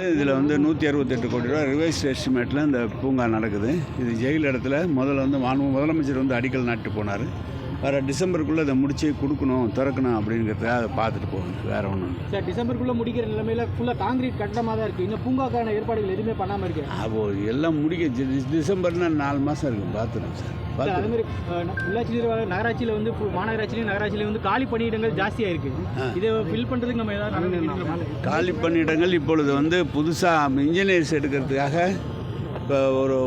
இதில் 168 கோடி ரூபா ரிவைஸ் எஸ்டிமேட்டில் இந்த பூங்கா நடக்குது. இது ஜெயில் இடத்துல முதல்ல முதலமைச்சர் அடிக்கல் நாட்டு போனார். வர டிசம்பருக்குள்ளே இதை முடிச்சு கொடுக்கணும், திறக்கணும் அப்படிங்கிறதுக்காக அதை பார்த்துட்டு போகணும், வேறு ஒன்றும் இல்லை. சார், டிசம்பருக்குள்ளே முடிக்கிற நிலைமையில் ஃபுல்லாக காங்கிரீட் கட்டடமாக தான் இருக்குது. இன்னும் பூங்காக்கான ஏற்பாடுகள் எதுவுமே பண்ணாமல் இருக்குது. அப்போது எல்லாம் முடிக்க டிசம்பர்னா 4 மாதம் இருக்குது. பார்த்துறோம் சார். அதேமாதிரி உள்ளாட்சி நிர்வாக நகராட்சியில் மாநகராட்சியிலையும் காலி பணியிடங்கள் ஜாஸ்தியாக இருக்குது. இதை ஃபில் பண்ணுறதுக்கு நம்ம ஏதாவது காலி பணியிடங்கள் இப்பொழுது புதுசாக இன்ஜினியர்ஸ் எடுக்கிறதுக்காக இப்போ ஒரு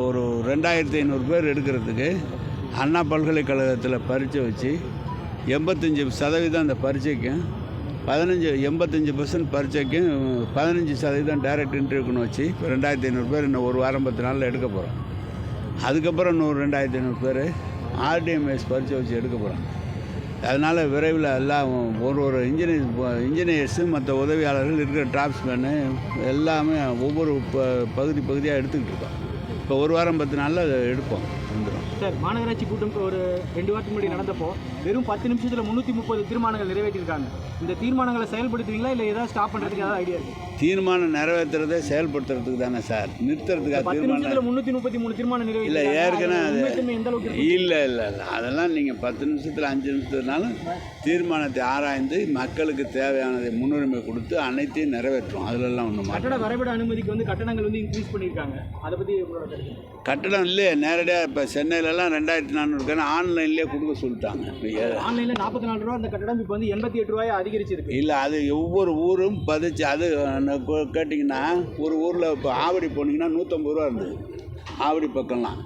2500 பேர் எடுக்கிறதுக்கு அண்ணா பல்கலைக்கழகத்தில் பரீட்சை வச்சு 85% அந்த பரீட்சைக்கும் 85% பரீட்சைக்கும் 15% டைரக்ட் இன்டர்வியூக்குன்னு வச்சு இப்போ 2500 பேர் இன்னும் ஒரு வாரம் 10 நாளில் எடுக்க போகிறோம். அதுக்கப்புறம் இன்னொரு 2500 பேர் ஆர்டிஎம்எஸ் பரீட்சை வச்சு எடுக்க போகிறாங்க. அதனால் விரைவில் எல்லாம் ஒரு இன்ஜினியர்ஸு மற்ற உதவியாளர்கள் இருக்கிற டிராப்ஸ்மேனு எல்லாமே ஒவ்வொரு பகுதியாக எடுத்துக்கிட்டு இருக்கோம். இப்போ ஒரு வாரம் 10 நாளில் அதை எடுப்போம், வந்துடும். சார், மாநகராட்சி கூட்டம் ஒரு 2 வாரத்துக்கு முன்னாடி நடந்தப்போ வெறும் 10 நிமிஷத்தில் 330 தீர்மானங்கள் நிறைவேற்றியிருக்காங்க. இந்த தீர்மானங்களை செயல்படுத்துவீங்களா இல்லை ஏதாவது ஸ்டாப் பண்ணுறதுக்கு ஏதாவது ஐடியா இருக்குது? தீர்மானம் நிறைவேற்றுறதே செயல்படுத்துறதுக்கு தானே சார், நிறுத்துறதுக்காக. 10 நிமிஷத்தில் 333 தீர்மானம் நிறைவேற்றி இல்லை, ஏற்கனவே எந்த அளவுக்கு இல்லை அதெல்லாம் நீங்கள் 10 நிமிஷத்தில் 5 நிமிஷத்துனாலும் தீர்மானத்தை ஆராய்ந்து மக்களுக்கு தேவையானதை முன்னுரிமை கொடுத்து அனைத்தையும் நிறைவேற்றும். அதிலெல்லாம் ஒன்றும் கட்டட வரைபட அனுமதிக்கு கட்டணங்கள் இன்க்ரீஸ் பண்ணியிருக்காங்க. அதை பற்றி கட்டணம் இல்லையே, நேரடியாக இப்போ சென்னையிலலாம் 2400 ஆன்லைன்லேயே கொடுக்க சொல்லிட்டாங்க. ஆன்லைனில் 44 ரூபா அந்த கட்டணம் இப்போ 88 ரூபாய் அதிகரிச்சிருக்கு. இல்லை, அது ஒவ்வொரு ஊரும் பதிச்சு. அது கேட்டிங்கன்னா ஒரு ஊரில் இப்போ ஆவடி போனீங்கன்னா 150 ரூபா இருந்தது. ஆவடி பக்கம்லாம்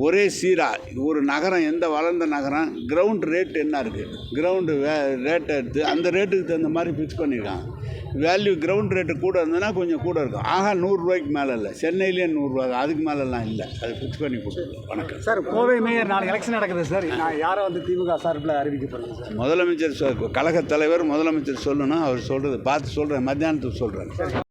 ஒரே சீராக ஒரு நகரம், எந்த வளர்ந்த நகரம் கிரவுண்ட் ரேட் என்ன இருக்குது, கிரவுண்டு ரேட்டை எடுத்து அந்த ரேட்டுக்கு தகுந்த மாதிரி ஃபிக்ஸ் பண்ணியிருக்காங்க. வேல்யூ கிரவுண்ட் ரேட்டு கூட இருந்ததுன்னா கொஞ்சம் கூட இருக்கும். 100 ரூபாய்க்கு மேலே இல்லை, சென்னையிலேயே 100 ரூபா, அதுக்கு மேலெல்லாம் இல்லை. அது ஃபிக்ஸ் பண்ணி கொடுத்துருக்கோம். வணக்கம் சார். கோவை மேயர் நாளைக்கு எலெக்ஷன் நடக்குது சார். நான் யாரை திமுக சார்பில் அறிவிக்கப்படுங்க சார்? முதலமைச்சர் கழகத் தலைவர் முதலமைச்சர் சொல்லணும். அவர் சொல்கிறது பார்த்து சொல்கிறேன், மத்தியானத்துக்கு சொல்கிறேன்.